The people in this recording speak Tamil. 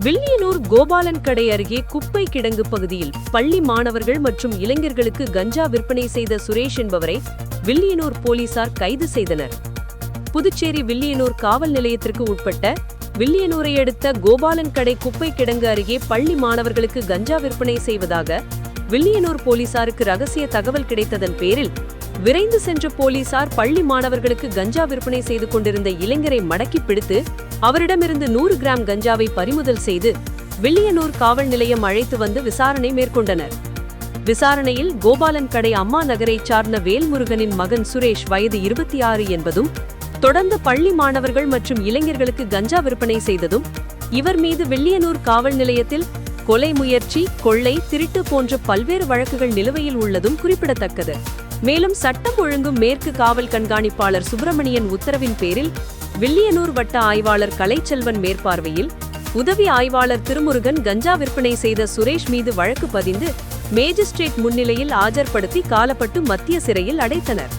வில்லியனூர் கோபாலன் கடை அருகே குப்பை கிடங்கு பகுதியில் பள்ளி மாணவர்கள் மற்றும் இளைஞர்களுக்கு கஞ்சா விற்பனை செய்த சுரேஷ் என்பவரை வில்லியனூர் போலீசார் கைது செய்தனர். புதுச்சேரி வில்லியனூர் காவல் நிலையத்திற்கு உட்பட்ட வில்லியனூரை அடுத்த கோபாலன் கடை குப்பை கிடங்கு அருகே பள்ளி மாணவர்களுக்கு கஞ்சா விற்பனை செய்வதாக வில்லியனூர் போலீசாருக்கு ரகசிய தகவல் கிடைத்ததன் பேரில் விரைந்து சென்ற போலீசார் பள்ளி மாணவர்களுக்கு கஞ்சா விற்பனை செய்து கொண்டிருந்த இளைஞரை மடக்கி பிடித்து அவரிடமிருந்து 100 கிராம் கஞ்சாவை பறிமுதல் செய்து வில்லியனூர் காவல் நிலையம் அழைத்து வந்து விசாரணை மேற்கொண்டனர். விசாரணையில் கோபாலன் கடை அம்மா நகரைச் சார்ந்த வேல்முருகனின் மகன் சுரேஷ் வயது 26 என்பதும் தொடர்ந்து பள்ளி மாணவர்கள் மற்றும் இளைஞர்களுக்கு கஞ்சா விற்பனை செய்ததும் இவர் மீது வில்லியனூர் காவல் நிலையத்தில் கொலை முயற்சி, கொள்ளை, திருட்டு போன்ற பல்வேறு வழக்குகள் நிலுவையில் உள்ளதும் குறிப்பிடத்தக்கது. மேலும் சட்டம் ஒழுங்கும் மேற்கு காவல் கண்காணிப்பாளர் சுப்பிரமணியன் உத்தரவின் பேரில் வில்லியனூர் வட்ட ஆய்வாளர் கலைச்செல்வன் மேற்பார்வையில் உதவி ஆய்வாளர் திருமுருகன் கஞ்சா விற்பனை செய்த சுரேஷ் மீது வழக்கு பதிந்து மேஜிஸ்ட்ரேட் முன்னிலையில் ஆஜர்படுத்தி காலப்பட்டு மத்திய சிறையில் அடைத்தனர்.